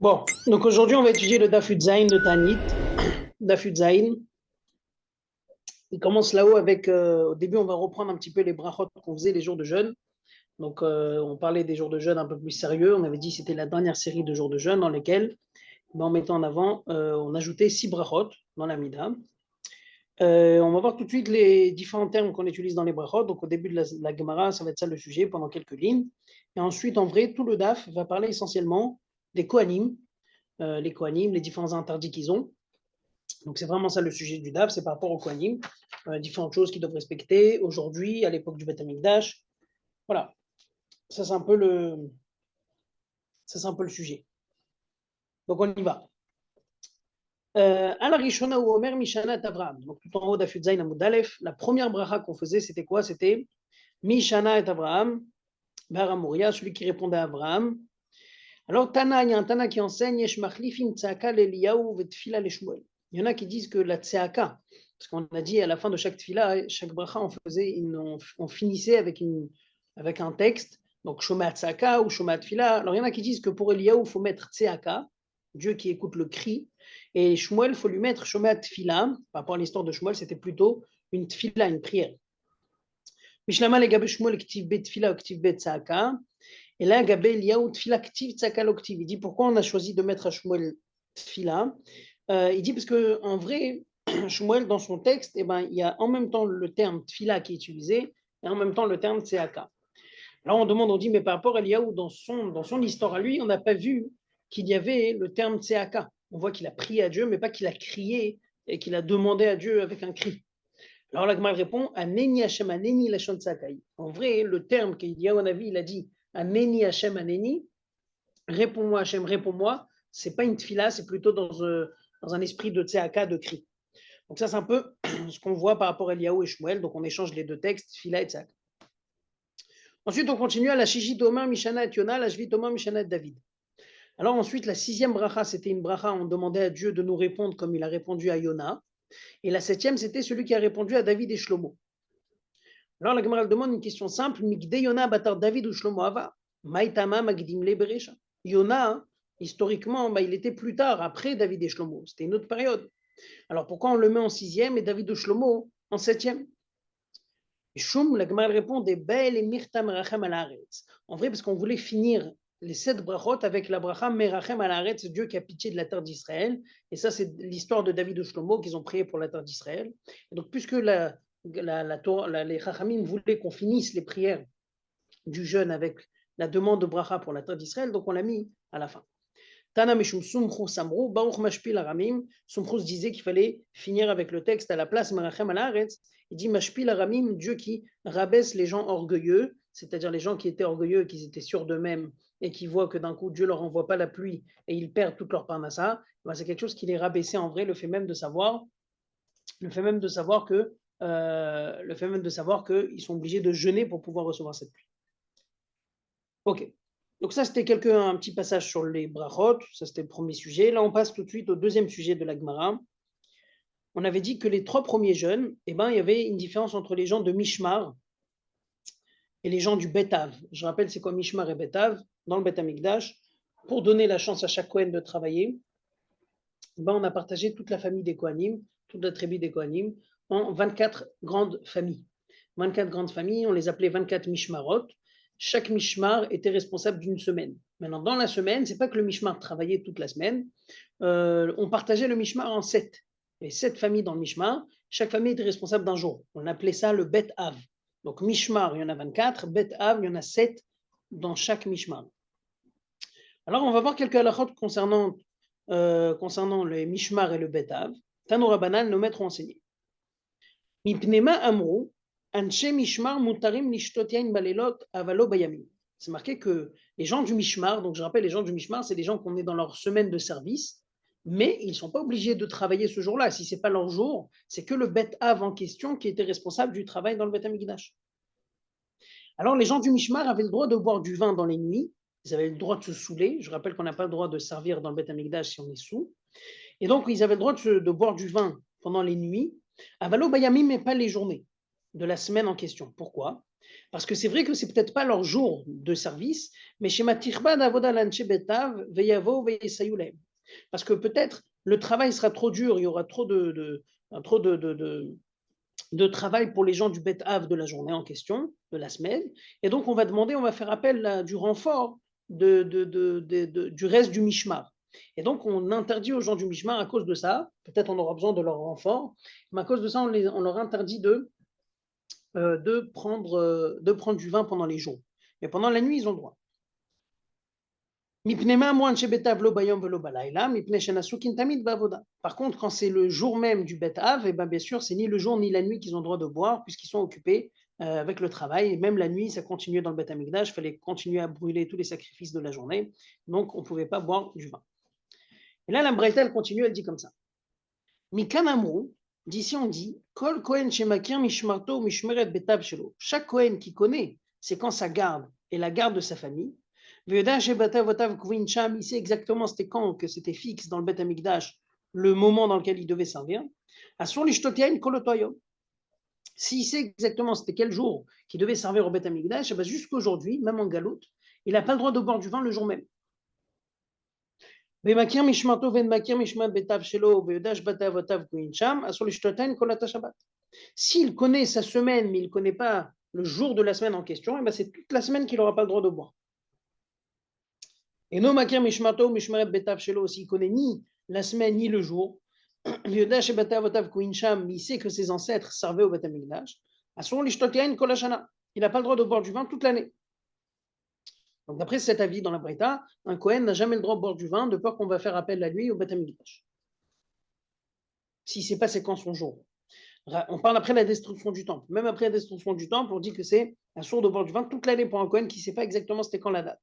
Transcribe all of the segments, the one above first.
Bon, donc aujourd'hui, on va étudier le Daf Zain de Tanit. Daf Zain, il commence là-haut avec, au début, on va reprendre un petit peu les brachot qu'on faisait les jours de jeûne. Donc, on parlait des jours de jeûne un peu plus sérieux. On avait dit que c'était la dernière série de jours de jeûne dans lesquels, en mettant en avant, on ajoutait 6 brachot dans la Mida. On va voir tout de suite les différents termes qu'on utilise dans les brachot. Donc, au début de la Gemara, ça va être ça le sujet pendant quelques lignes. Et ensuite, en vrai, tout le Daf va parler essentiellement des Kohanim, les Kohanim, les différents interdits qu'ils ont. Donc c'est vraiment ça le sujet du DAF, c'est par rapport aux Kohanim, différentes choses qu'ils doivent respecter aujourd'hui, à l'époque du Beth Amikdash. Voilà, ça c'est un peu le, ça c'est un peu le sujet. Donc on y va. Ala Rishona ou Omer Mishana Avraham. Donc tout en haut d'Afud Zain Amud Aleph, la première bracha qu'on faisait, c'était quoi? C'était Mishana et Avraham, Bar Moria, celui qui répondait à Abraham. Alors Tana, il y a un Tana qui enseigne Yesh Machlifim Tzaka Leliyahu Vetfila Leshmuel. Il y en a qui disent que la Tzaka, parce qu'on a dit à la fin de chaque tfila, chaque bracha, on finissait avec un texte, donc Shomat Tzaka ou Shomat Tfila. Alors il y en a qui disent que pour Eliyahu, il faut mettre Tzaka, Dieu qui écoute le cri, et Shmuel, il faut lui mettre Shomat Tfila. Par rapport à l'histoire de Shmuel, c'était plutôt une tfila, une prière. Mishlama le gabe Shmuel ktiv bet tfila ou ktiv bet Tzaka. Et là, Gabé Eliyahu Tfila Ktiv Tzaka Loktiv. Il dit pourquoi on a choisi de mettre à Shmuel Tfila. Il dit parce qu'en vrai, Shmuel, dans son texte, eh ben, il y a en même temps le terme Tfila qui est utilisé et en même temps le terme Tseaka. Alors on demande, on dit, mais par rapport à Eliyahu, dans son histoire à lui, on n'a pas vu qu'il y avait le terme Tseaka. On voit qu'il a prié à Dieu, mais pas qu'il a crié et qu'il a demandé à Dieu avec un cri. Alors la Gemara répond, Aneni Hashem Aneni Lashon Tsakai. En vrai, le terme qu'Eliyahu a vu, il a dit, Aneni Hashem Aneni, réponds-moi Hashem, réponds-moi, c'est pas une tfila, c'est plutôt dans un esprit de tseaka, de cri. Donc ça, c'est un peu ce qu'on voit par rapport à Eliyahu et Shmuel. Donc on échange les deux textes, tfila et tseaka. Ensuite, on continue à la Shishit Omer, Mishana et Yona, la Shvit Omer, Mishana et David. Alors ensuite, la 6e bracha, c'était une bracha, on demandait à Dieu de nous répondre comme il a répondu à Yona. Et la 7e, c'était celui qui a répondu à David et Shlomo. Alors la Gemara demande une question simple, Mikde Yona batar David ou Shlomo Ava, Maïtama Magdim le Beresha. Yona, historiquement, il était plus tard, après David et Shlomo. C'était une autre période. Alors pourquoi on le met en 6e et David et Shlomo en 7e? Shum, la Gemara répond des belles et mirtam rachem al haaretz. En vrai, parce qu'on voulait finir les 7 brachot avec la bracha merachem al haaretz, Dieu qui a pitié de la terre d'Israël. Et ça, c'est l'histoire de David et Shlomo qu'ils ont prié pour la terre d'Israël. Et donc, puisque les Chachamim voulaient qu'on finisse les prières du jeûne avec la demande de bracha pour la terre d'Israël, donc on l'a mis à la fin. Tana Meshum Sumchus Amrou, Baruch Mashpil Aramim. Sumchus disait qu'il fallait finir avec le texte à la place Merachem al Haaretz. Il dit Mashpil Aramim, Dieu qui rabaisse les gens orgueilleux, c'est-à-dire les gens qui étaient orgueilleux et qui étaient sûrs d'eux-mêmes et qui voient que d'un coup Dieu leur envoie pas la pluie et ils perdent toute leur parnassa. Ben, c'est quelque chose qui les rabaissait en vrai, le fait même de savoir qu'ils sont obligés de jeûner pour pouvoir recevoir cette pluie. Ok. Donc ça, c'était un petit passage sur les brachot, ça c'était le premier sujet. Là, on passe tout de suite au deuxième sujet de la Gemara. On avait dit que les 3 premiers jeûnes, il y avait une différence entre les gens de Mishmar et les gens du Betav. Je rappelle, c'est quoi Mishmar et Betav dans le Bet Amikdash. Pour donner la chance à chaque Kohen de travailler, on a partagé toute la famille des Kohanim, toute la tribu des Kohanim, en 24 grandes familles. 24 grandes familles, on les appelait 24 Mishmarot. Chaque mishmar était responsable d'une semaine. Maintenant, dans la semaine, c'est pas que le mishmar travaillait toute la semaine, on partageait le mishmar en 7. Il y avait 7 familles dans le mishmar, chaque famille était responsable d'un jour. On appelait ça le Bet Av. Donc mishmar, il y en a 24, Bet Av, il y en a 7 dans chaque mishmar. Alors, on va voir quelques halachot concernant le mishmar et le Bet Av. Tanoura Banal, nos maîtres ont enseigné. Mipnema Amrou, c'est marqué que les gens du Mishmar, donc je rappelle, les gens du Mishmar, c'est des gens qu'on est dans leur semaine de service, mais ils ne sont pas obligés de travailler ce jour-là. Si ce n'est pas leur jour, c'est que le Bet Av en question qui était responsable du travail dans le Bet Amikdash. Alors les gens du Mishmar avaient le droit de boire du vin dans les nuits, ils avaient le droit de se saouler. Je rappelle qu'on n'a pas le droit de servir dans le Bet Amikdash si on est saoul. Et donc ils avaient le droit de boire du vin pendant les nuits, Avalo Bayamim, mais pas les journées. de la semaine en question. Pourquoi? Parce que c'est vrai que c'est peut-être pas leur jour de service, mais chez Matirba d'Avoda Lanche Betav, Veyavo, Veyesayulem. Parce que peut-être le travail sera trop dur, il y aura trop de travail pour les gens du Bet Av de la journée en question, de la semaine. Et donc, on va faire appel du renfort du reste du Mishmar. Et donc, on interdit aux gens du Mishmar à cause de ça, peut-être on aura besoin de leur renfort, mais à cause de ça, on leur interdit de prendre du vin pendant les jours. Mais pendant la nuit, ils ont le droit. Par contre, quand c'est le jour même du Bet Av, et ben bien sûr, c'est ni le jour ni la nuit qu'ils ont le droit de boire, puisqu'ils sont occupés avec le travail. Et même la nuit, ça continuait dans le Bet Amikdash, il fallait continuer à brûler tous les sacrifices de la journée. Donc, on ne pouvait pas boire du vin. Et là, la Braïta, elle continue, elle dit comme ça. Mikan Amrou, d'ici on dit, Kol Kohen Shemakir Mishmarto Mishmeret Betav Shelo. Chaque Kohen qui connaît, c'est quand sa garde et la garde de sa famille. Il sait exactement c'était quand que c'était fixe dans le Bet Amikdash, le moment dans lequel il devait servir. S'il sait exactement c'était quel jour qu'il devait servir au Bet Amikdash, ben jusqu'aujourd'hui, même en galoute, il n'a pas le droit de boire du vin le jour même. S'il connaît sa semaine, mais il ne connaît pas le jour de la semaine en question, ben c'est toute la semaine qu'il n'aura pas le droit de boire. Et no makir mishmato mishmaret betav shelo, s'il connaît ni la semaine ni le jour, il sait que ses ancêtres servaient au Bet Amikdash, il n'a pas le droit de boire du vin toute l'année. Donc d'après cet avis dans la Braïta, un Kohen n'a jamais le droit de boire du vin de peur qu'on va faire appel à lui au Bet Amikdash. S'il ne sait pas c'est quand son jour. On parle après la destruction du temple. Même après la destruction du temple, on dit que c'est un sourd de boire du vin toute l'année pour un Kohen qui ne sait pas exactement c'était quand la date.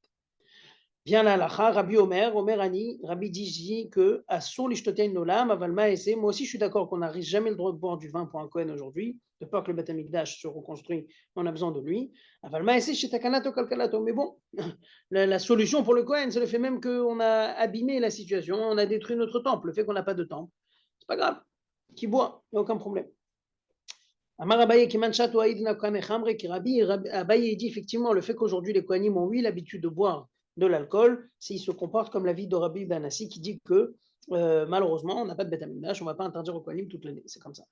Vient la lacha, Rabbi Omer Ani, Rabbi dit que Assour l'ishtotein nolam, avalma ese. Moi aussi, je suis d'accord qu'on n'a jamais le droit de boire du vin pour un Kohen aujourd'hui, de peur que le Beth Amikdash se reconstruit, on a besoin de lui. Avalma ese shetakanato kalkalato. Mais bon, la solution pour le Kohen, c'est le fait même qu'on a abîmé la situation, on a détruit notre temple, le fait qu'on n'a pas de temple. C'est pas grave, qui boit, il n'y a aucun problème. Amar Abaye qui manchato aïdna kane chamre qui Rabbi Abaye dit effectivement le fait qu'aujourd'hui les Kohanim ont l'habitude de boire de l'alcool, s'il se comporte comme l'avis de Rabbi Banassi qui dit que malheureusement, on n'a pas de Beth Amikdash, on ne va pas interdire aux Kohanim toute l'année. C'est comme ça.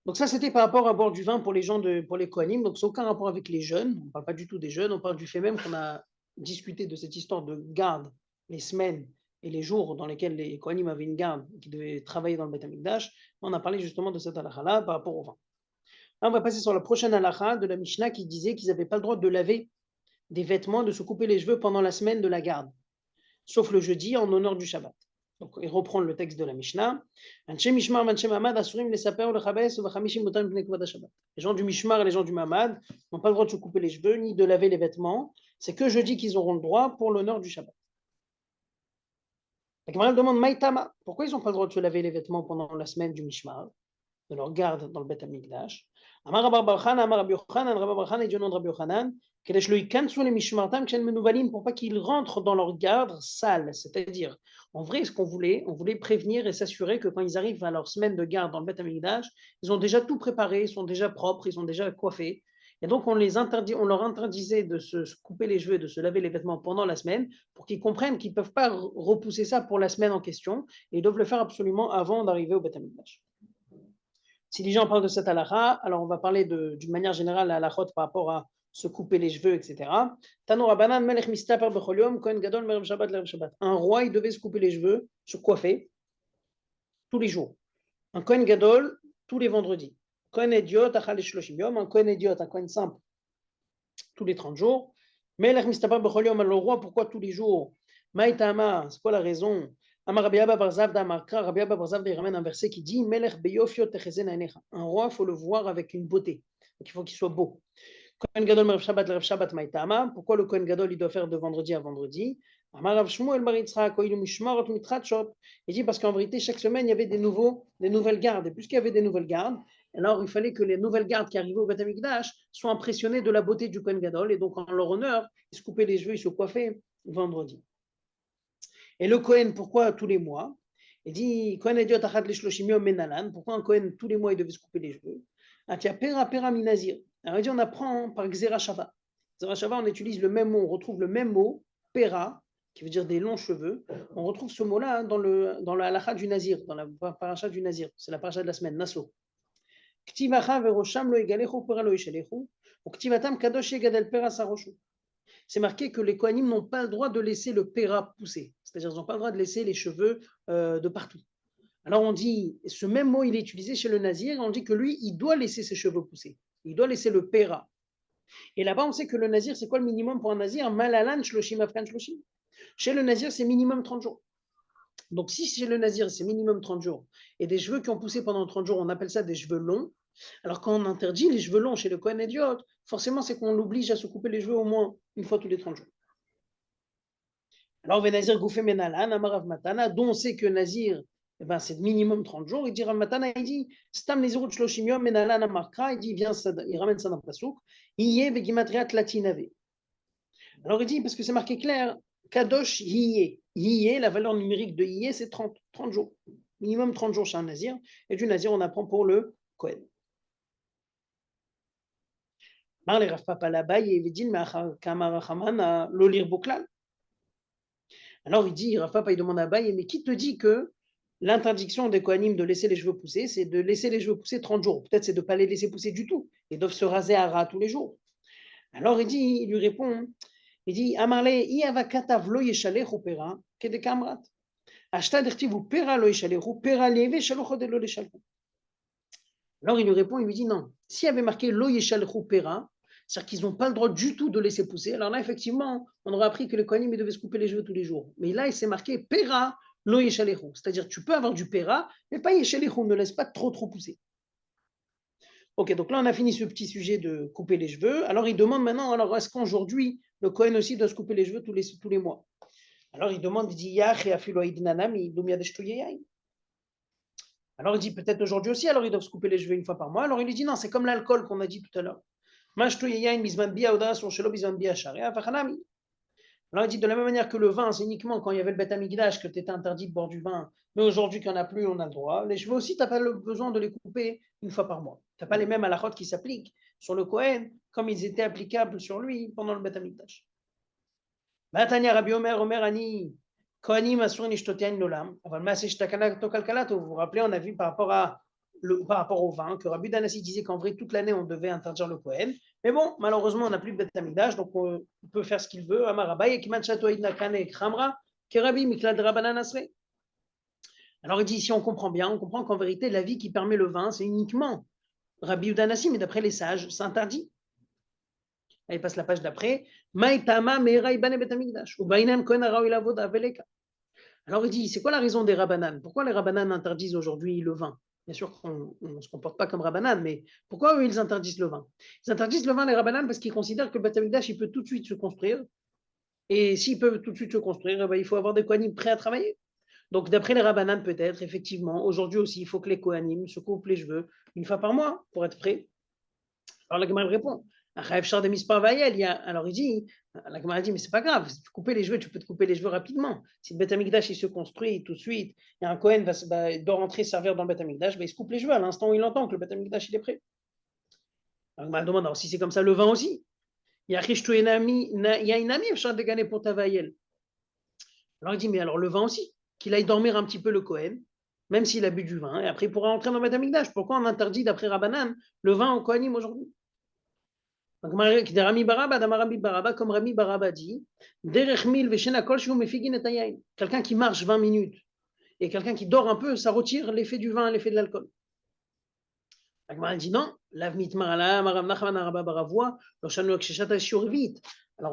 Donc ça, c'était par rapport à boire du vin pour les pour les Kohanim. Donc c'est aucun rapport avec les jeunes. On ne parle pas du tout des jeunes. On parle du fait même qu'on a discuté de cette histoire de garde, les semaines et les jours dans lesquels les Kohanim avaient une garde qui devait travailler dans le Beth Amikdash. On a parlé justement de cette halakha-là par rapport au vin. Là, on va passer sur la prochaine halakha de la Mishnah qui disait qu'ils n'avaient pas le droit de laver des vêtements, de se couper les cheveux pendant la semaine de la garde, sauf le jeudi en honneur du Shabbat. Donc, il reprend le texte de la Mishnah. Les gens du Mishmar et les gens du Mamad n'ont pas le droit de se couper les cheveux ni de laver les vêtements. C'est que jeudi qu'ils auront le droit pour l'honneur du Shabbat. La Gemara demande Maïtama, pourquoi ils n'ont pas le droit de se laver les vêtements pendant la semaine du Mishmar, de leur garde dans le Beth Amikdash? Amar Rabbi Yochanan, Amar Rabbi Yochanan, Rabbi Yochanan, et du nom de Rabbi Yochanan, pour pas qu'ils rentrent dans leur garde sale. C'est-à-dire, en vrai, ce qu'on voulait, on voulait prévenir et s'assurer que quand ils arrivent à leur semaine de garde dans le Beth Amikdash, ils ont déjà tout préparé, ils sont déjà propres, ils sont déjà coiffés. Et donc, on leur interdisait de se couper les cheveux, de se laver les vêtements pendant la semaine pour qu'ils comprennent qu'ils ne peuvent pas repousser ça pour la semaine en question et ils doivent le faire absolument avant d'arriver au Beth Amikdash. Si les gens parlent de cette halakha, alors on va parler d'une manière générale la halachot par rapport à se couper les cheveux, etc. Un roi, il devait se couper les cheveux, se coiffer tous les jours. Un Kohen Gadol, tous les vendredis. Kohen Idiot, un Kohen Idiot, un Kohen simple, tous les 30 jours. Le roi, pourquoi tous les jours? Maïtama, c'est quoi la raison? Amar Rabbi Abba bar Zavda Amarkra, Rabbi Abba bar Zavda, il ramène un verset qui dit Melech beyofio techezen ainecha. Un roi, il faut le voir avec une beauté. Donc il faut qu'il soit beau. Kohen Gadol Merev Shabbat Lerev Shabbat Maïtama. Pourquoi le Kohen Gadol il doit faire de vendredi à vendredi? Amar Rav Shmuel bar Yitzchak Koilu Mishmarot Mitratshot. Il dit parce qu'en vérité chaque semaine il y avait des nouvelles gardes. Et puisqu'il y avait des nouvelles gardes, alors il fallait que les nouvelles gardes qui arrivaient au Beth Amikdash soient impressionnées de la beauté du Kohen Gadol. Et donc en leur honneur, ils se coupaient les cheveux, ils se coiffaient vendredi. Et le Kohen, pourquoi tous les mois? Il dit, Kohen Ediot Achat Lishloshim Yom Menalan, pourquoi un Kohen, tous les mois, il devait se couper les cheveux? Atia Pera Pera Minazir. Alors il dit, on apprend par Xera Shava. Xera Shava, on utilise le même mot, on retrouve le même mot, Pera, qui veut dire des longs cheveux. On retrouve ce mot-là dans la halakha du Nazir, dans la paracha du Nazir. C'est la paracha de la semaine, Naso. Ktivacha verosham lo egalechu pera lo yishalechu, ou ktivatam kadosh yegadel pera saroshu. C'est marqué que les Kohanim n'ont pas le droit de laisser le péra pousser, c'est-à-dire qu'ils n'ont pas le droit de laisser les cheveux de partout. Alors on dit, ce même mot il est utilisé chez le Nazir, on dit que lui, il doit laisser ses cheveux pousser, il doit laisser le péra. Et là-bas, on sait que le Nazir, c'est quoi le minimum pour un Nazir? Malalan shloshim afkan shloshim. Chez le Nazir, c'est minimum 30 jours. Donc si chez le Nazir, c'est minimum 30 jours, et des cheveux qui ont poussé pendant 30 jours, on appelle ça des cheveux longs. Alors quand on interdit les cheveux longs chez le Kohen Ediot, forcément c'est qu'on l'oblige à se couper les cheveux au moins une fois tous les 30 jours. Alors Venazir Goufé Menalan, Amarav Matana, dont on sait que Nazir, eh ben, c'est minimum 30 jours, il dit Rav Matana, il dit Stam Nezirut Shloshim Yom Menalan Amarkra, il dit, il ramène ça dans le Pasuk, Iye Vegimatriat Latinave. Alors il dit, parce que c'est marqué clair, Kadosh Iye. Iye, la valeur numérique de Iye, c'est 30 jours. Minimum 30 jours chez un Nazir, et du Nazir, on apprend pour le Kohen. Alors il dit, Rav Papa, il demande à Abaye, mais qui te dit que l'interdiction des Kohanim de laisser les cheveux pousser, c'est de laisser les cheveux pousser 30 jours. Peut-être c'est de ne pas les laisser pousser du tout. Ils doivent se raser à ras tous les jours. Alors il lui répond, il dit, Amarle, Iavakatav lo yeshalechu pera, kede kamrat. Ashta dertivu pera lo yeshalechu, pera leve shalochode lo leshalchu. Alors il lui répond, il lui dit non. S'il y avait marqué lo yeshalchu pera, c'est-à-dire qu'ils n'ont pas le droit du tout de laisser pousser, alors là, effectivement, on aurait appris que les Kohanim devaient se couper les cheveux tous les jours. Mais là, il s'est marqué pera lo yeshalchu. C'est-à-dire tu peux avoir du pera, mais pas yeshalchu, ne laisse pas trop pousser. Ok, donc là, on a fini ce petit sujet de couper les cheveux. Alors il demande maintenant, alors est-ce qu'aujourd'hui, le Kohen aussi doit se couper les cheveux tous les mois? Alors il demande, il dit yach et afilo idnanam, alors il dit peut-être aujourd'hui aussi, alors ils doivent se couper les cheveux une fois par mois. Alors il lui dit non, c'est comme l'alcool qu'on a dit tout à l'heure. Alors il dit de la même manière que le vin, c'est uniquement quand il y avait le Beth Amikdash que tu étais interdit de boire du vin, mais aujourd'hui qu'il n'y en a plus, on a le droit. Les cheveux aussi, tu n'as pas le besoin de les couper une fois par mois. Tu n'as pas les mêmes halakhot qui s'appliquent sur le Kohen comme ils étaient applicables sur lui pendant le Beth Amikdash. Batania Rabbi Omer Ani. Kohanim asur nishtotian lolam. Vous vous rappelez, on a vu par rapport au vin que Rabbi Danassi disait qu'en vrai toute l'année on devait interdire le Kohen. Mais bon, malheureusement on n'a plus de Beth Amikdash, donc on peut faire ce qu'il veut. Amar Abaye kiman shatoid nakane khamra kerabi miklad rabanan asre. Alors il dit ici on comprend bien, on comprend qu'en vérité la vie qui permet le vin c'est uniquement Rabbi Danassi, mais d'après les sages c'est interdit. Elle passe la page d'après. Alors il dit, c'est quoi la raison des Rabbanan? Pourquoi les Rabbanan interdisent aujourd'hui le vin? Bien sûr qu'on ne se comporte pas comme Rabbanan, mais pourquoi eux, ils interdisent le vin? Ils interdisent le vin, les Rabbanan, parce qu'ils considèrent que le Beth Amikdash, il peut tout de suite se construire. Et s'ils peuvent tout de suite se construire, il faut avoir des Kohanim prêts à travailler. Donc d'après les Rabbanan, peut-être, effectivement, aujourd'hui aussi, il faut que les Kohanim se coupent les cheveux une fois par mois pour être prêts. Alors la Gemara répond, alors il dit, la Gemara dit, mais c'est pas grave, si tu coupes les cheveux, tu peux te couper les cheveux rapidement. Si le Beth Amikdash il se construit tout de suite, et un Kohen doit rentrer servir dans le Beth Amikdash, il se coupe les cheveux à l'instant où il entend que le Beth Amikdash il est prêt. La Gemara demande, alors si c'est comme ça, le vin aussi. Il y a une amie, pour Tavaïel. Alors il dit, mais alors le vin aussi, qu'il aille dormir un petit peu le Kohen, même s'il a bu du vin, et après il pourra rentrer dans le Beth Amikdash. Pourquoi on interdit, d'après Rabbanan, le vin au Kohanim aujourd'hui? Comme Rami Baraba dit, quelqu'un qui marche 20 minutes et quelqu'un qui dort un peu, ça retire l'effet du vin, l'effet de l'alcool. La dit non, alors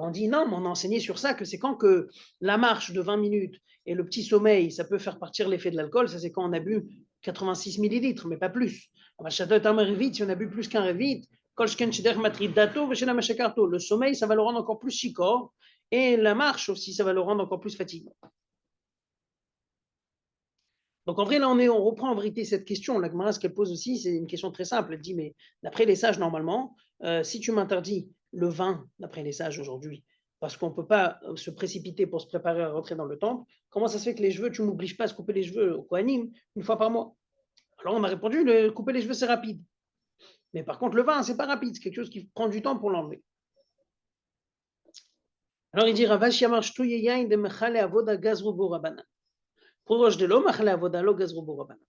on dit non, mais on a enseigné sur ça que c'est quand que la marche de 20 minutes et le petit sommeil, ça peut faire partir l'effet de l'alcool, ça c'est quand on a bu 86 millilitres, mais pas plus. Si on a bu plus qu'un revit, le sommeil, ça va le rendre encore plus chicor, et la marche aussi, ça va le rendre encore plus fatiguant. Donc en vrai, là, on reprend en vérité cette question. La Gemara, ce qu'elle pose aussi, c'est une question très simple. Elle dit, mais d'après les sages, normalement, si tu m'interdis le vin, d'après les sages aujourd'hui, parce qu'on ne peut pas se précipiter pour se préparer à rentrer dans le temple. Comment ça se fait que les cheveux, tu ne m'obliges pas à se couper les cheveux au Kohanim une fois par mois? Alors on m'a répondu, couper les cheveux, c'est rapide. Mais par contre, le vin, c'est pas rapide, c'est quelque chose qui prend du temps pour l'enlever. Alors il dit, Ravash Yamar Shtuye Yain de Mechale Avoda Gazrubo Rabbanan. Pour Roche de l'eau, Mechale Avoda Lo Gazrubo Rabbanan.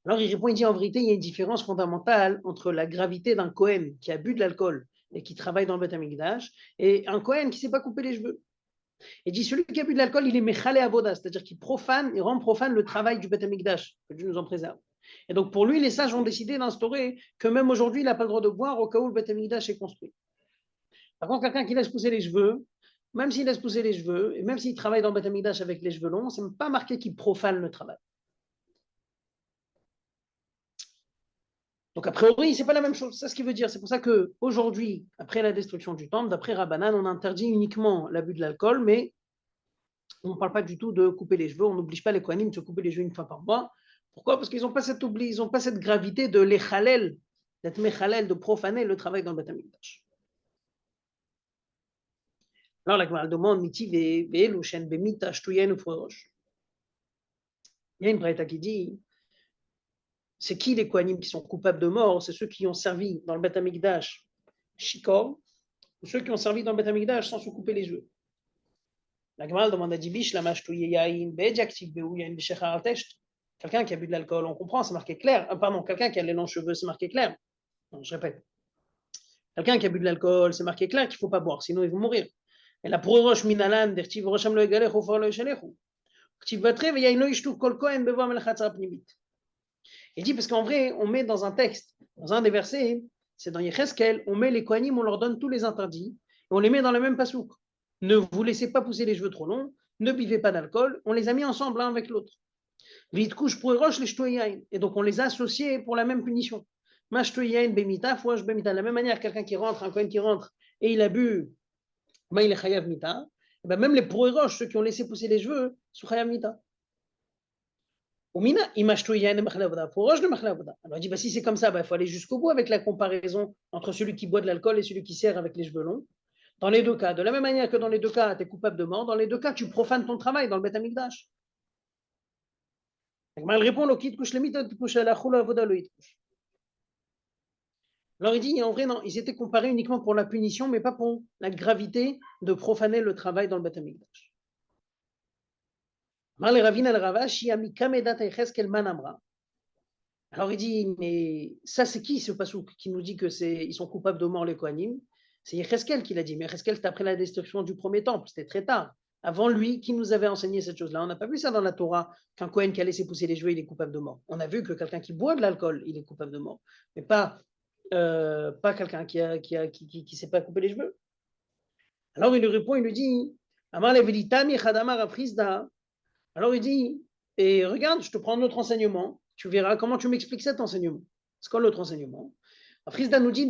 Alors il répond, il dit, en vérité, il y a une différence fondamentale entre la gravité d'un Kohen qui a bu de l'alcool et qui travaille dans le Beth Amikdash et un Kohen qui ne sait pas couper les cheveux. Il dit, celui qui a bu de l'alcool, il est Mechale Avoda, c'est-à-dire qu'il profane, il rend profane le travail du Beth Amikdash, que Dieu nous en préserve. Et donc pour lui, les sages ont décidé d'instaurer que même aujourd'hui, il n'a pas le droit de boire au cas où le Beth Amikdash est construit. Par contre, quelqu'un qui laisse pousser les cheveux, même s'il laisse pousser les cheveux, et même s'il travaille dans le Beth Amikdash avec les cheveux longs, ce n'est pas marqué qu'il profane le travail. Donc, a priori, ce n'est pas la même chose. C'est ce qu'il veut dire. C'est pour ça qu'aujourd'hui, après la destruction du temple, d'après Rabbanan, on interdit uniquement l'abus de l'alcool, mais on ne parle pas du tout de couper les cheveux. On n'oblige pas les Kohanim de se couper les cheveux une fois par mois. Pourquoi? Parce qu'ils n'ont pas cette oubli, ils n'ont pas cette gravité de l'échalel, d'être méchalel, de profaner le travail dans le Beth Amikdash. Alors, la Gemara demande, Miti ve'elu shen bemita shtuyen ou roche. Il y a une braïta qui dit, c'est qui les Kohanim qui sont coupables de mort? C'est ceux qui ont servi dans le Beth Amikdash shikor, ou ceux qui ont servi dans le Beth Amikdash sans se couper les cheveux. La Gemara demande à Dibish, la mashtuye yain be'jaktiv be'u yain b'shechar al-tesht. Quelqu'un qui a bu de l'alcool, on comprend, c'est marqué clair. Pardon, quelqu'un qui a les longs cheveux, c'est marqué clair. Non, je répète. Quelqu'un qui a bu de l'alcool, c'est marqué clair qu'il ne faut pas boire, sinon ils vont mourir. Et la pour roche minalan, dertiv rosham lo egalech, ou for lo yeshalechu. Il dit parce qu'en vrai, on met dans un texte, dans un des versets, c'est dans Yecheskel, on met les Kohanim, on leur donne tous les interdits, et on les met dans le même pasouk. Ne vous laissez pas pousser les cheveux trop longs, ne buvez pas d'alcool, on les a mis ensemble l'un avec l'autre. Et donc on les a associés pour la même punition. De la même manière, quelqu'un qui rentre, un Kohen qui rentre, et il a bu, il est chayav mita. Même les pourroches, ceux qui ont laissé pousser les cheveux, sont chayav mita. Alors il dit, si c'est comme ça, il faut aller jusqu'au bout avec la comparaison entre celui qui boit de l'alcool et celui qui sert avec les cheveux longs. Dans les deux cas, de la même manière que dans les deux cas, tu es coupable de mort, dans les deux cas, tu profanes ton travail dans le Beth Amikdash. Elle répond, alors il dit, en vrai, non, ils étaient comparés uniquement pour la punition, mais pas pour la gravité de profaner le travail dans le Beth Amikdash. Alors il dit, mais ça c'est qui ce pasouk qui nous dit qu'ils sont coupables de mort les Kohanim? C'est Yecheskel qui l'a dit, mais Yecheskel c'était après la destruction du premier temple, c'était très tard. Avant lui, qui nous avait enseigné cette chose-là? On n'a pas vu ça dans la Torah, qu'un Kohen qui a laissé pousser les cheveux, il est coupable de mort. On a vu que quelqu'un qui boit de l'alcool, il est coupable de mort, mais pas quelqu'un qui s'est pas coupé les cheveux. Alors il lui répond, il lui dit, Amar levelitami chadamar aprisda. Alors il dit, et regarde, je te prends notre enseignement, tu verras comment tu m'expliques cet enseignement. C'est quoi l'autre enseignement? Frisda nous dit,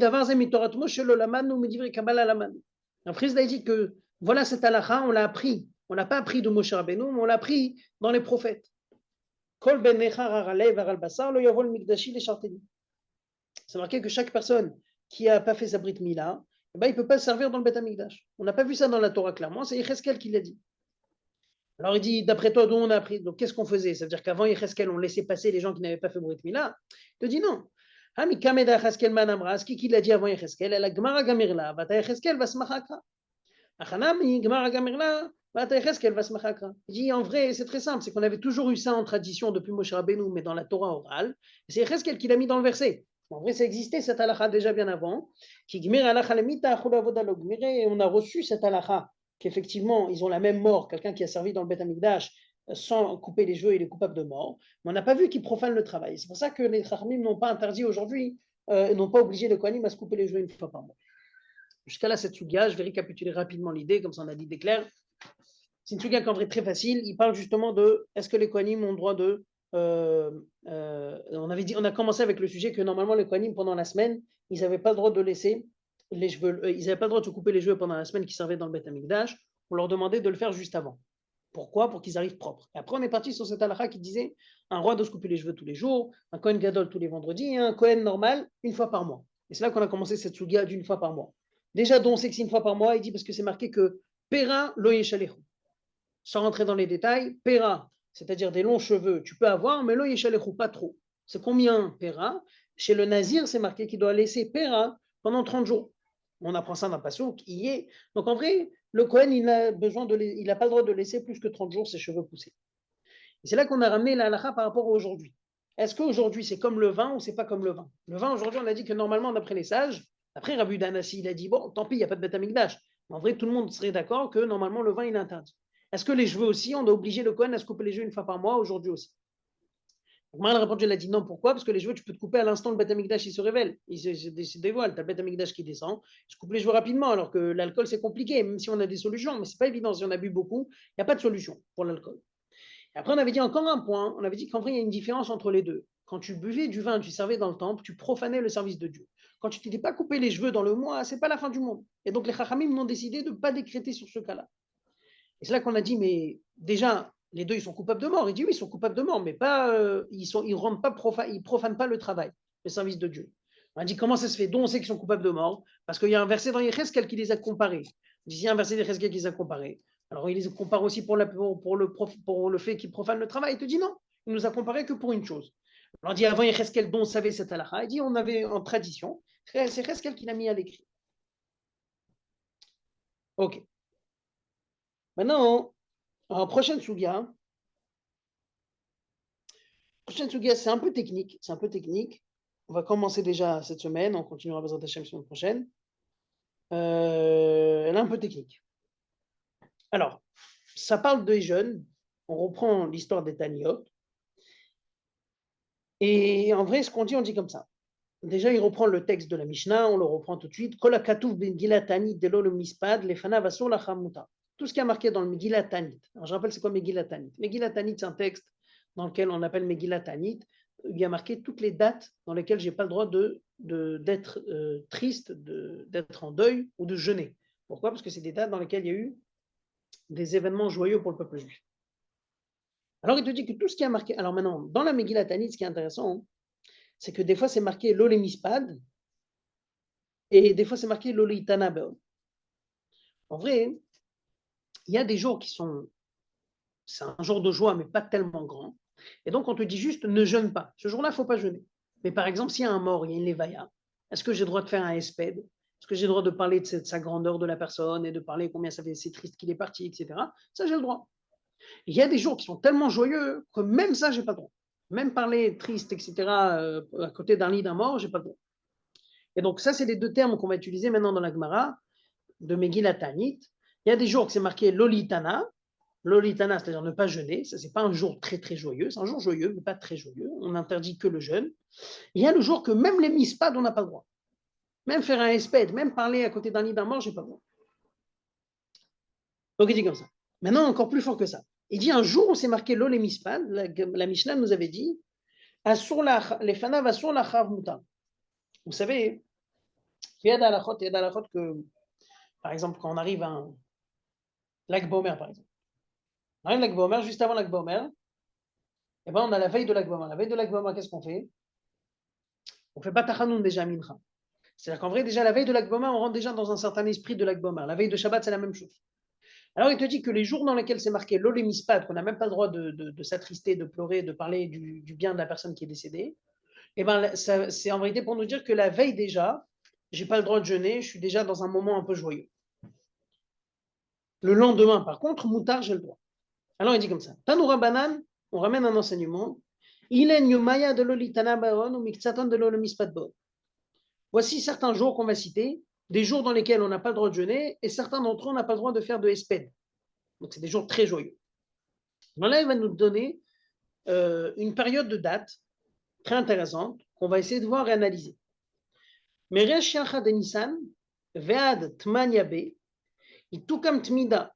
Frisda dit que voilà cette halakha, on l'a appris. On l'a pas appris de Moshe Rabbeinu, mais on l'a appris dans les prophètes. C'est marqué que chaque personne qui n'a pas fait sa brit mila, il ne peut pas servir dans le Beth Amikdash. On n'a pas vu ça dans la Torah clairement, c'est Yecheskel qui l'a dit. Alors il dit, d'après toi, d'où on a appris? Donc qu'est-ce qu'on faisait? Ça veut dire qu'avant Yecheskel, on laissait passer les gens qui n'avaient pas fait Brit Mila. Il te dit non. Qui l'a dit avant Yecheskel? Elle a Gemara Gamirla, Vata Yecheskel va se machakra. Achanami, Gemara Gamirla, Vata Yecheskel va se machakra. Il dit, en vrai, c'est très simple, c'est qu'on avait toujours eu ça en tradition depuis Moshe Rabbeinu, mais dans la Torah orale. C'est Yecheskel qui l'a mis dans le verset. En vrai, ça existait cette halakha déjà bien avant. On a reçu cette halakha qu'effectivement, ils ont la même mort, quelqu'un qui a servi dans le Beth Amikdash sans couper les cheveux, il est coupable de mort. Mais on n'a pas vu qu'il profane le travail. C'est pour ça que les Chachamim n'ont pas interdit aujourd'hui, n'ont pas obligé les Kohanim à se couper les cheveux une fois par mois. Jusqu'à là, cette sugia, je vais récapituler rapidement l'idée, comme ça on a dit clair. C'est une sugia qui est en vrai très facile. Il parle justement de est-ce que les Kohanim ont le droit de. On a commencé avec le sujet que normalement les Kohanim pendant la semaine, ils n'avaient pas le droit de laisser les cheveux, ils n'avaient pas le droit de se couper les cheveux pendant la semaine qui servaient dans le Beth Amikdash. On leur demandait de le faire juste avant. Pourquoi? Pour qu'ils arrivent propres. Et après, on est parti sur cette halakha qui disait un roi doit se couper les cheveux tous les jours, un Kohen Gadol tous les vendredis, et un Kohen normal une fois par mois. Et c'est là qu'on a commencé cette sugia d'une fois par mois. Déjà, dont on sait que c'est une fois par mois, il dit parce que c'est marqué que Pera lo yeshalechu. Sans rentrer dans les détails, Pera, c'est-à-dire des longs cheveux, tu peux avoir, mais lo yeshalechu, pas trop. C'est combien Pera? Chez le Nazir, c'est marqué qu'il doit laisser Pera pendant 30 jours. On apprend ça dans Passouk qui y est. Donc en vrai, le Kohen, il n'a pas le droit de laisser plus que 30 jours ses cheveux pousser. Et c'est là qu'on a ramené la halakha par rapport à aujourd'hui. Est-ce qu'aujourd'hui c'est comme le vin ou c'est pas comme le vin? Le vin, aujourd'hui, on a dit que normalement, d'après les sages, après Rabbi Danassi, il a dit bon, tant pis, il n'y a pas de Beth Amikdash. En vrai, tout le monde serait d'accord que normalement, le vin, il est interdit. Est-ce que les cheveux aussi, on a obligé le Kohen à se couper les cheveux une fois par mois aujourd'hui aussi? Moi, la réponse, elle a dit non. Pourquoi? Parce que les cheveux, tu peux te couper à l'instant le Beth Amikdash, il se révèle, il se dévoile. Tu as le Beth Amikdash qui descend, tu coupes les cheveux rapidement, alors que l'alcool, c'est compliqué, même si on a des solutions, mais c'est pas évident. Si on a bu beaucoup, il n'y a pas de solution pour l'alcool. Et après, on avait dit encore un point, on avait dit qu'en vrai, il y a une différence entre les deux. Quand tu buvais du vin, tu servais dans le temple, tu profanais le service de Dieu. Quand tu t'étais pas coupé les cheveux dans le mois, c'est pas la fin du monde. Et donc les Chachamim m'ont décidé de ne pas décréter sur ce cas-là. Et c'est là qu'on a dit, mais déjà, les deux, ils sont coupables de mort. Il dit, oui, ils sont coupables de mort, mais pas, ils rendent pas ils profanent pas le travail, le service de Dieu. On a dit, comment ça se fait? Dont on sait qu'ils sont coupables de mort, parce qu'il y a un verset dans Yecheskel qui les a comparés. Il y a un verset dans Yecheskel qui les a comparés. Alors, il les compare aussi pour le fait qu'ils profanent le travail. Il te dit non, il nous a comparé que pour une chose. Alors, on dit avant Yecheskel, dont on savait cette halakha, il dit, on avait en tradition, c'est Yecheskel qui l'a mis à l'écrit. Ok. Maintenant, en prochaine Sugia, c'est un peu technique. C'est un peu technique. On va commencer déjà cette semaine. On continuera à Hashem la semaine prochaine. Elle est un peu technique. Alors, ça parle des jeunes. On reprend l'histoire des Taniot. Et en vrai, ce qu'on dit, on dit comme ça. Déjà, il reprend le texte de la Mishnah. On le reprend tout de suite. Tout ce qui est marqué dans le Megillat Tanit. Alors, je rappelle, c'est quoi Megillat Tanit? Megillat Tanit, c'est un texte dans lequel on appelle Megillat Tanit. Il y a marqué toutes les dates dans lesquelles je n'ai pas le droit d'être triste, d'être en deuil ou de jeûner. Pourquoi? Parce que c'est des dates dans lesquelles il y a eu des événements joyeux pour le peuple juif. Alors, il te dit que tout ce qui est marqué. Alors, maintenant, dans la Megillat Tanit, ce qui est intéressant, c'est que des fois, c'est marqué l'olemispad et des fois, c'est marqué l'olitana beon. En vrai, il y a des jours qui sont. C'est un jour de joie, mais pas tellement grand. Et donc, on te dit juste ne jeûne pas. Ce jour-là, il ne faut pas jeûner. Mais par exemple, s'il y a un mort, il y a une levaya, est-ce que j'ai le droit de faire un espède? Est-ce que j'ai le droit de parler de sa grandeur de la personne et de parler combien ça fait, c'est triste qu'il est parti, etc. Ça, j'ai le droit. Il y a des jours qui sont tellement joyeux que même ça, j'ai pas le droit. Même parler triste, etc., à côté d'un lit d'un mort, j'ai pas le droit. Et donc, ça, c'est les deux termes qu'on va utiliser maintenant dans la Gemara de Megillat Tanit. Il y a des jours que c'est marqué Lolitana. Lolitana, c'est-à-dire ne pas jeûner. Ça, c'est pas un jour très, très joyeux. C'est un jour joyeux, mais pas très joyeux. On n'interdit que le jeûne. Il y a le jour que même les mispades, on n'a pas le droit. Même faire un espède, même parler à côté d'un lit d'un mort, j'ai pas le droit. Donc, il dit comme ça. Maintenant, encore plus fort que ça. Il dit un jour où c'est marqué l'ol et mispad, la Mishnah nous avait dit les fanav asur lachav muta. Vous savez, il y a d'alachot que, par exemple, quand on arrive à un lac Bomer, par exemple. On arrive à lac Bomer, juste avant lac Bomer, et ben on a la veille de lac Bomer. La veille de lac Bomer, qu'est-ce qu'on fait? On fait pas tachanoun déjà à mincha. C'est-à-dire qu'en vrai, déjà, la veille de lac Bomer, on rentre déjà dans un certain esprit de lac Bomer. La veille de Shabbat, c'est la même chose. Alors, il te dit que les jours dans lesquels c'est marqué l'olémispad, qu'on n'a même pas le droit de s'attrister, de pleurer, de parler du bien de la personne qui est décédée, et ben, c'est en vérité pour nous dire que la veille déjà, j'ai pas le droit de jeûner, je suis déjà dans un moment un peu joyeux. Le lendemain, par contre, moutard, j'ai le droit. Alors, il dit comme ça. Tanoura Banan, on ramène un enseignement. Ilen Yomaya de l'olitana baon ou miktsatan de l'olemispad baon. Voici certains jours qu'on va citer, des jours dans lesquels on n'a pas le droit de jeûner, et certains d'entre eux, on n'a pas le droit de faire de espède. Donc, c'est des jours très joyeux. Alors là, il va nous donner une période de date très intéressante qu'on va essayer de voir et analyser. Meresh Yacha de Nissan, Vead Tmanyabe, Itukam Tmida,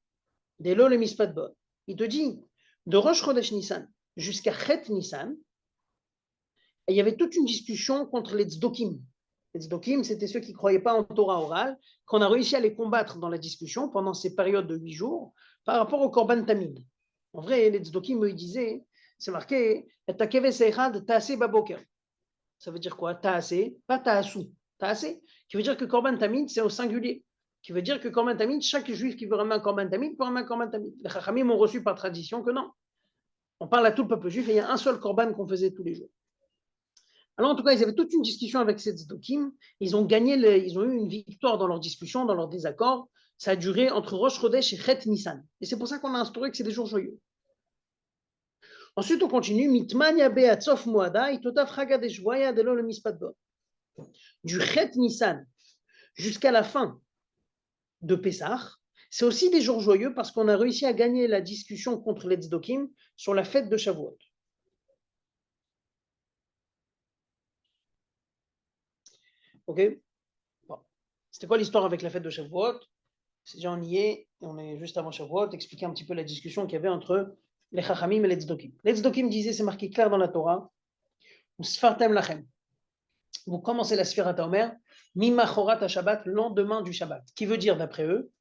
de Lole Mispadbon. Il te dit, de Rosh Chodesh Nissan jusqu'à Chet Nissan, il y avait toute une discussion contre les Tzdokim. Les Tzdokim, c'était ceux qui ne croyaient pas en Torah orale, qu'on a réussi à les combattre dans la discussion pendant ces périodes de 8 jours par rapport au Korban Tamid. En vrai, les Tzdokim, ils disaient, c'est marqué, ça veut dire quoi? Ta'ase, pas ta'asu. Ta'ase, qui veut dire que Korban Tamid, c'est au singulier. qui veut dire que Korban Tamid, chaque juif qui veut ramener un Korban Tamid peut ramener un Korban Tamid. Les Chachamim ont reçu par tradition que non. On parle à tout le peuple juif et il y a un seul Korban qu'on faisait tous les jours. Alors en tout cas, ils avaient toute une discussion avec ces Tzdokim. Ils ont eu une victoire dans leur discussion, dans leur désaccord. Ça a duré entre Rosh Chodesh et Chet Nissan. Et c'est pour ça qu'on a instauré que c'est des jours joyeux. Ensuite, on continue. Du Chet Nissan jusqu'à la fin de Pessah, c'est aussi des jours joyeux parce qu'on a réussi à gagner la discussion contre les Tzdokim sur la fête de Shavuot. Ok. Bon. C'était quoi l'histoire avec la fête de Shavuot? C'est déjà on y est, on est juste avant Shavuot, expliquer un petit peu la discussion qu'il y avait entre les Chachamim et les Tzdokim. Les Tzdokim disaient, c'est marqué clair dans la Torah, Sfartem Lachem. Vous commencez la Sfirat HaOmer, Mimachorat Shabbat, le lendemain du Shabbat. Qui veut dire, d'après eux,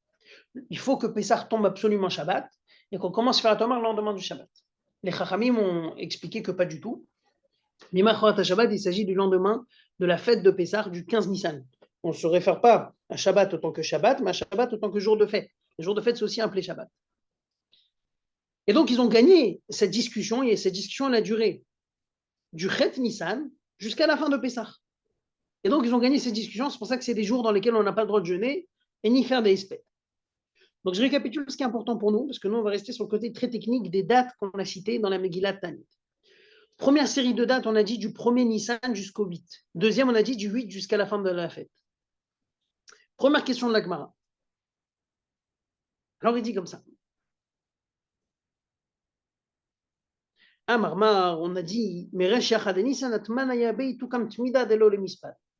il faut que Pessah tombe absolument Shabbat et qu'on commence Sfirat HaOmer le lendemain du Shabbat. Les Chachamim ont expliqué que pas du tout. Mimachorat Shabbat, il s'agit du lendemain de la fête de Pessah du 15 Nissan. On ne se réfère pas à Shabbat autant que Shabbat, mais à Shabbat autant que jour de fête. Le jour de fête, c'est aussi appelé Shabbat. Et donc, ils ont gagné cette discussion, et cette discussion, elle a duré du Chet Nissan jusqu'à la fin de Pessah. Et donc, ils ont gagné cette discussion, c'est pour ça que c'est des jours dans lesquels on n'a pas le droit de jeûner et ni faire des espèces. Donc, je récapitule ce qui est important pour nous, parce que nous, on va rester sur le côté très technique des dates qu'on a citées dans la Megillat Tanit. Première série de dates, on a dit du 1er Nissan jusqu'au 8. Deuxième, on a dit du 8 jusqu'à la fin de la fête. Première question de la Gemara. Alors, il dit comme ça. Amarmar, on a dit, on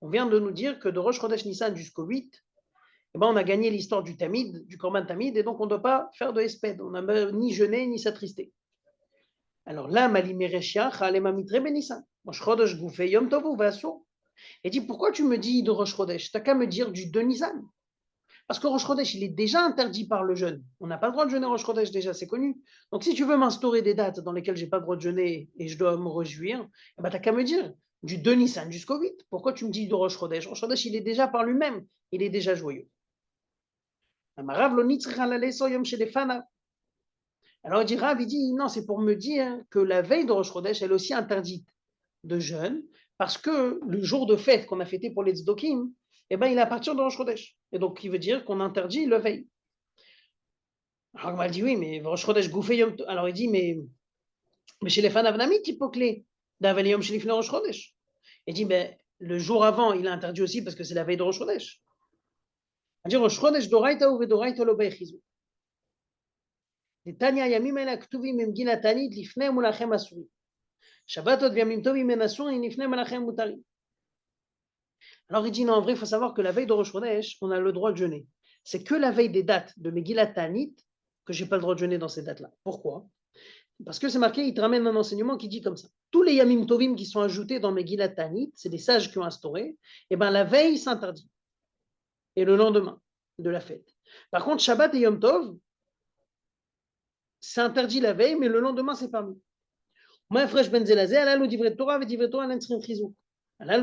vient de nous dire que de Rosh Chodesh Nissan jusqu'au 8, eh ben, on a gagné l'histoire du Tamid, du Korban Tamid, et donc on ne doit pas faire de espède. On n'a ni jeûné, ni s'attrister. Alors là, et dit, pourquoi tu me dis de Rosh Chodesh? Tu n'as qu'à me dire du 2 Nissan. Parce que Rosh Chodesh, il est déjà interdit par le jeûne. On n'a pas le droit de jeûner Rosh Chodesh déjà, c'est connu. Donc si tu veux m'instaurer des dates dans lesquelles je n'ai pas le droit de jeûner et je dois me réjouir, eh ben, tu n'as qu'à me dire du 2 Nissan jusqu'au 8. Pourquoi tu me dis de Rosh Chodesh? Rosh Chodesh, il est déjà par lui-même, il est déjà joyeux. Alors il dit, Rav, il dit, non, c'est pour me dire que la veille de Rosh Chodesh, elle est aussi interdite de jeûne, parce que le jour de fête qu'on a fêté pour les Tzdokim, eh ben, il est à partir de Rosh Chodesh. Et donc, il veut dire qu'on interdit le veille. Alors, il m'a dit, oui, mais Rosh Chodesh Goufé Yom Tov. Alors, il dit, mais chez les Fanavnamit, Hippoclé, d'Avel Yom Shelifne Rosh Chodesh. Il dit, ben, le jour avant, il a interdit aussi parce que c'est la veille de Rosh Chodesh. Il dit, Rosh Chodesh Doraita ou Vedoraita lo Beichizou. Tanya Yamim El Aktuvim Mimgila Tanit Lifne Mulachem Asuri. Shabbatot Yamim Tovim Menasur Lifne Mulachem Mutari. Alors il dit non, en vrai, il faut savoir que la veille de Rosh Chodesh, on a le droit de jeûner. C'est que la veille des dates de Megillat Tanit que je n'ai pas le droit de jeûner dans ces dates-là. Pourquoi? Parce que c'est marqué, il te ramène un enseignement qui dit comme ça. Tous les Yamim Tovim qui sont ajoutés dans Megillat Tanit, c'est des sages qui ont instauré, et bien la veille s'interdit. Et le lendemain de la fête. Par contre, Shabbat et Yom Tov, c'est interdit la veille, mais le lendemain, c'est permis. Moi, frère Ben Zelazé, Allah nous dit Torah, dit Torah, n'en trizou. La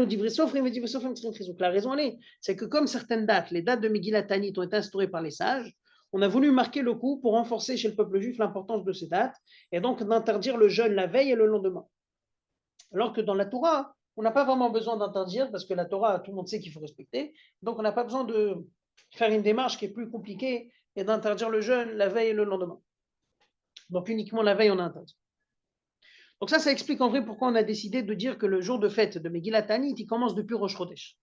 raison, c'est que comme certaines dates, les dates de Megillat Tanit ont été instaurées par les sages, on a voulu marquer le coup pour renforcer chez le peuple juif l'importance de ces dates et donc d'interdire le jeûne la veille et le lendemain. Alors que dans la Torah, on n'a pas vraiment besoin d'interdire parce que la Torah, tout le monde sait qu'il faut respecter. Donc on n'a pas besoin de faire une démarche qui est plus compliquée et d'interdire le jeûne la veille et le lendemain. Donc uniquement la veille, on a interdit. Donc ça explique en vrai pourquoi on a décidé de dire que le jour de fête de Megillat Tanit, il commence depuis Rosh Chodesh.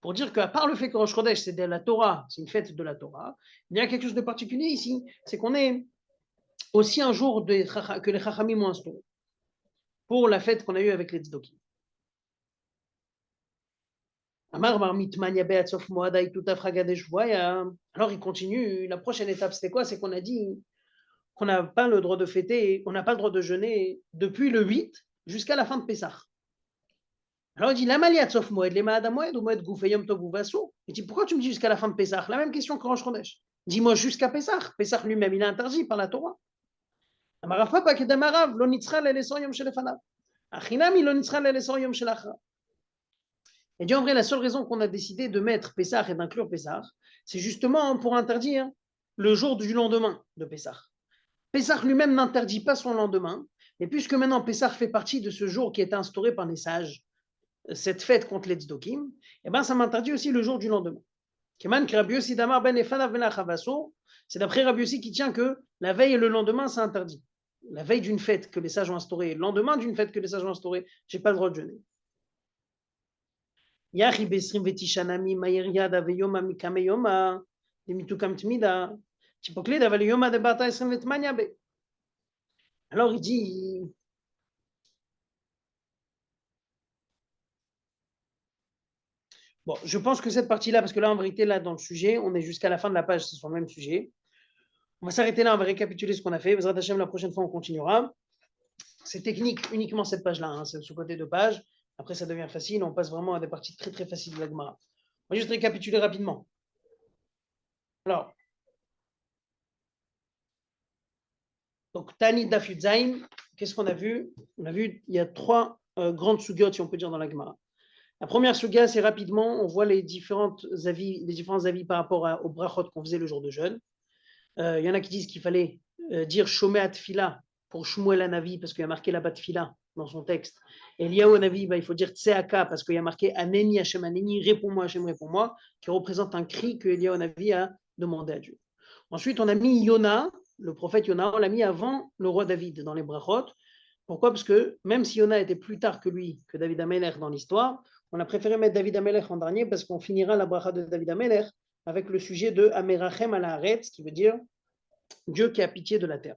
Pour dire qu'à part le fait que Rosh Chodesh, c'est de la Torah, c'est une fête de la Torah, il y a quelque chose de particulier ici, c'est qu'on est aussi un jour que les Chachamim ont instauré, pour la fête qu'on a eue avec les Tzdokim. Alors il continue, la prochaine étape c'était quoi? C'est qu'on a dit qu'on n'a pas le droit de fêter, on n'a pas le droit de jeûner depuis le 8 jusqu'à la fin de Pessah. Alors il dit, la maliat sauf Moed, les Maad Moed ou Moed Gouf et Yom Tov ou Vasso. Il dit, pourquoi tu me dis jusqu'à la fin de Pessah? La même question que Rosh Chodesh. Dis-moi jusqu'à Pessah. Pessah lui-même, il est interdit par la Torah. Amarav Papa Kedamarav, lo nitzra le leson yom shelefanav. Achinami lo nitzra le leson yom shelachra. Et dit en vrai, la seule raison qu'on a décidé de mettre Pessah et d'inclure Pessah, c'est justement pour interdire le jour du lendemain de Pessah. Pessah lui-même n'interdit pas son lendemain, mais puisque maintenant Pessah fait partie de ce jour qui est instauré par les sages, cette fête contre les tzdokim, eh ben ça m'interdit aussi le jour du lendemain. C'est d'après Rabbi Yossi qui tient que la veille et le lendemain, c'est interdit. La veille d'une fête que les sages ont instaurée, le lendemain d'une fête que les sages ont instaurée, j'ai pas le droit de jeûner. Alors il dit, bon, je pense que cette partie-là, parce que là, en vérité, là, dans le sujet, on est jusqu'à la fin de la page, c'est sur le même sujet. On va s'arrêter là, on va récapituler ce qu'on a fait. Bezrat Hashem, la prochaine fois, on continuera. C'est technique, uniquement cette page-là, hein, c'est ce côté de page. Après, ça devient facile, on passe vraiment à des parties très, très faciles de la Gemara. On va juste récapituler rapidement. Alors, donc, Tani Daf Yud Zayin, qu'est-ce qu'on a vu? On a vu, il y a trois grandes sugyot, si on peut dire, dans la Gemara. La première sugya, c'est rapidement, on voit les différents avis par rapport au brachot qu'on faisait le jour de jeûne. Il y en a qui disent qu'il fallait dire Shomeat Tfila pour Shmuel Hanavi, parce qu'il y a marqué là-bas Tfila dans son texte. Et Eliyahu Hanavi, il faut dire Tseaka, parce qu'il y a marqué Aneni Hashem Aneni, réponds-moi Hashem, réponds-moi, qui représente un cri que Eliyahu Hanavi a demandé à Dieu. Ensuite, on a mis Yona, le prophète Yona, on l'a mis avant le roi David dans les brachot. Pourquoi? Parce que même si Yona était plus tard que lui, que David Amelech dans l'histoire, on a préféré mettre David Amelech en dernier parce qu'on finira la bracha de David Amelech avec le sujet de Amerachem ala Haaretz, qui veut dire Dieu qui a pitié de la terre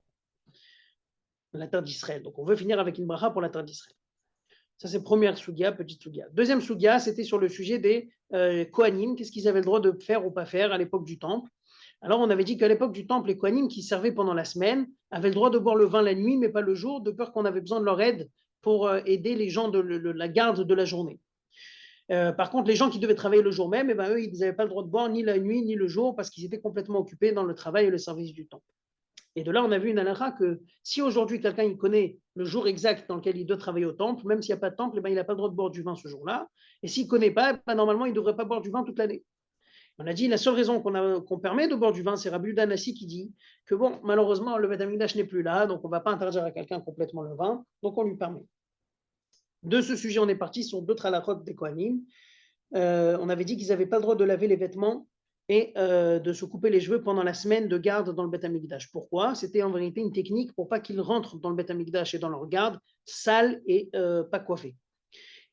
d'Israël. Donc on veut finir avec une bracha pour la terre d'Israël. Ça c'est première sugya, petite sugya. Deuxième sugya, c'était sur le sujet des Kohanim, qu'est-ce qu'ils avaient le droit de faire ou pas faire à l'époque du temple. Alors on avait dit qu'à l'époque du temple, les Kohanim qui servaient pendant la semaine avaient le droit de boire le vin la nuit, mais pas le jour, de peur qu'on avait besoin de leur aide pour aider les gens de la garde de la journée. Par contre, les gens qui devaient travailler le jour même, eh ben, eux, ils n'avaient pas le droit de boire ni la nuit ni le jour parce qu'ils étaient complètement occupés dans le travail et le service du temple. Et de là, on a vu une halakha que si aujourd'hui quelqu'un il connaît le jour exact dans lequel il doit travailler au temple, même s'il n'y a pas de temple, eh ben, il n'a pas le droit de boire du vin ce jour-là. Et s'il ne connaît pas, ben, normalement, il ne devrait pas boire du vin toute l'année. On a dit la seule raison qu'on permet de boire du vin, c'est Rabbi Yehuda Hanassi qui dit que bon, malheureusement, le Beth Amikdash n'est plus là, donc on ne va pas interdire à quelqu'un complètement le vin, donc on lui permet. De ce sujet, on est parti sur d'autres halakhot des Kohanim. On avait dit qu'ils n'avaient pas le droit de laver les vêtements et de se couper les cheveux pendant la semaine de garde dans le Beth Amikdash. Pourquoi? C'était en vérité une technique pour pas qu'ils rentrent dans le Beth Amikdash et dans leur garde sales et pas coiffés.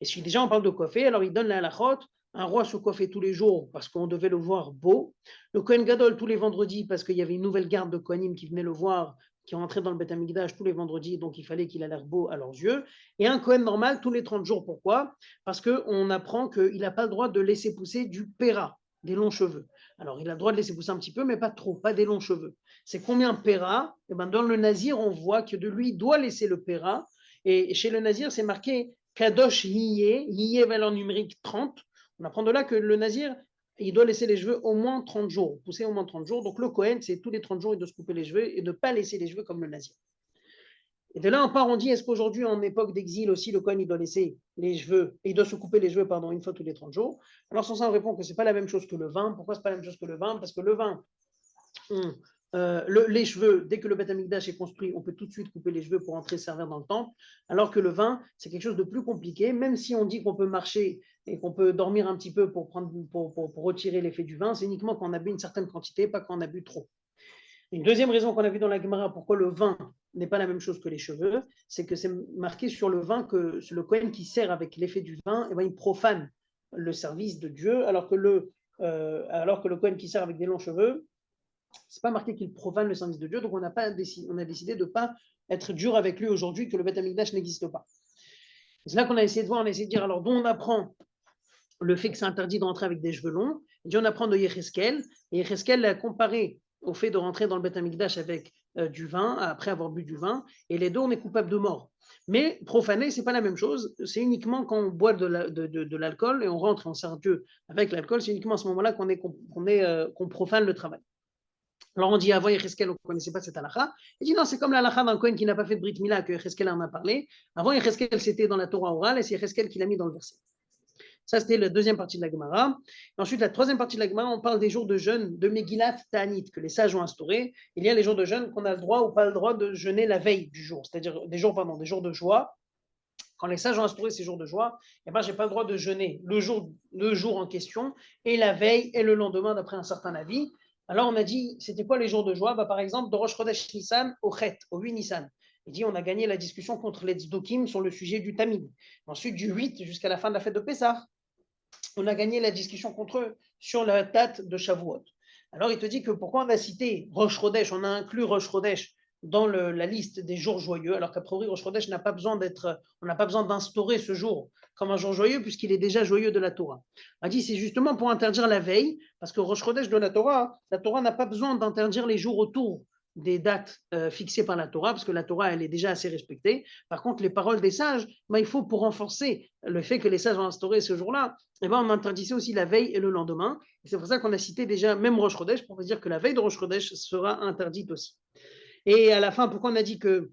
Et si déjà on parle de coiffer, alors il donne la halachot, un roi se coiffait tous les jours parce qu'on devait le voir beau, le Kohen Gadol tous les vendredis parce qu'il y avait une nouvelle garde de Kohanim qui venait le voir, qui rentrait dans le Beth Amikdash tous les vendredis, donc il fallait qu'il ait l'air beau à leurs yeux, et un Kohen normal tous les 30 jours. Pourquoi? Parce qu'on apprend qu'il n'a pas le droit de laisser pousser du péra, des longs cheveux. Alors il a le droit de laisser pousser un petit peu, mais pas trop, pas des longs cheveux. C'est combien péra? Et ben dans le Nazir, on voit que de lui, il doit laisser le péra, et chez le Nazir, c'est marqué Kadosh Hiye valeur numérique 30. On apprend de là que le Nazir, il doit laisser les cheveux au moins 30 jours, pousser au moins 30 jours. Donc le Kohen, c'est tous les 30 jours, il doit se couper les cheveux et ne pas laisser les cheveux comme le Nazir. Et de là, on part, on dit, est-ce qu'aujourd'hui, en époque d'exil aussi, le Kohen, il doit laisser les cheveux, et il doit se couper les cheveux, une fois tous les 30 jours. Alors sans ça, on répond que ce n'est pas la même chose que le vin. Pourquoi ce n'est pas la même chose que le vin? Parce que le vin, les cheveux, dès que le Beth Amikdash est construit, on peut tout de suite couper les cheveux pour entrer servir dans le temple, alors que le vin, c'est quelque chose de plus compliqué. Même si on dit qu'on peut marcher et qu'on peut dormir un petit peu pour retirer l'effet du vin, c'est uniquement quand on a bu une certaine quantité, pas quand on a bu trop. Une deuxième raison qu'on a vu dans la Gemara, pourquoi le vin n'est pas la même chose que les cheveux, c'est que c'est marqué sur le vin que le Kohen qui sert avec l'effet du vin, eh ben, il profane le service de Dieu, alors que le Kohen qui sert avec des longs cheveux, c'est pas marqué qu'il profane le service de Dieu, donc on a décidé de ne pas être dur avec lui aujourd'hui, que le Beth Amikdash n'existe pas. C'est là qu'on a essayé de voir, on a essayé de dire, alors d'où on apprend le fait que c'est interdit de rentrer avec des cheveux longs, et on apprend de Yecheskel, et Yecheskel l'a comparé au fait de rentrer dans le Beth Amikdash avec du vin, après avoir bu du vin, et les deux, on est coupable de mort. Mais profaner, c'est pas la même chose, c'est uniquement quand on boit de l'alcool, et on rentre et on sert Dieu avec l'alcool, c'est uniquement à ce moment-là qu'on profane le travail. Alors on dit avant Yecheskel, on ne connaissait pas cette halakha. Il dit non, c'est comme la halakha d'un Kohen qui n'a pas fait de Brit Mila que Yecheskel en a parlé. Avant Yecheskel, c'était dans la Torah orale et c'est Yecheskel qui l'a mis dans le verset. Ça, c'était la deuxième partie de la Gemara. Ensuite, la troisième partie de la Gemara, on parle des jours de jeûne de Megillat Ta'anit, que les sages ont instauré. Il y a les jours de jeûne qu'on a le droit ou pas le droit de jeûner la veille du jour, c'est-à-dire des jours de joie. Quand les sages ont instauré ces jours de joie, eh ben, je n'ai pas le droit de jeûner le jour en question et la veille et le lendemain d'après un certain avis. Alors on a dit, c'était quoi les jours de joie? Par exemple, de Rosh Chodesh Nissan au Chet, au 8 Nissan. Il dit, on a gagné la discussion contre les Tzdokim sur le sujet du Tamid. Ensuite, du 8 jusqu'à la fin de la fête de Pessah, on a gagné la discussion contre eux sur la date de Shavuot. Alors il te dit que pourquoi on a cité Rosh Chodesh, on a inclus Rosh Chodesh dans la liste des jours joyeux, alors qu'a priori Rosh Chodesh n'a pas besoin d'instaurer ce jour comme un jour joyeux puisqu'il est déjà joyeux de la Torah. On a dit c'est justement pour interdire la veille, parce que Rosh Chodesh de la Torah n'a pas besoin d'interdire les jours autour des dates fixées par la Torah, parce que la Torah, elle est déjà assez respectée. Par contre, les paroles des sages, il faut pour renforcer le fait que les sages ont instauré ce jour-là, on interdisait aussi la veille et le lendemain. Et c'est pour ça qu'on a cité déjà même Rosh Chodesh, pour dire que la veille de Rosh Chodesh sera interdite aussi. Et à la fin, pourquoi on a dit que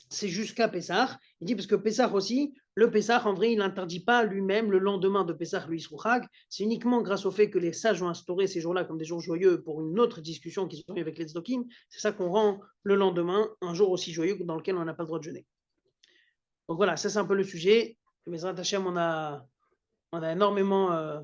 c'est jusqu'à Pessah? Il dit parce que Pessah aussi, le Pessah, en vrai, il n'interdit pas lui-même le lendemain de Pessah, le Yisrochag. C'est uniquement grâce au fait que les sages ont instauré ces jours-là comme des jours joyeux pour une autre discussion qu'ils ont eu avec les Tzdokim. C'est ça qu'on rend le lendemain un jour aussi joyeux dans lequel on n'a pas le droit de jeûner. Donc voilà, ça c'est un peu le sujet. Mais Hashem, on a énormément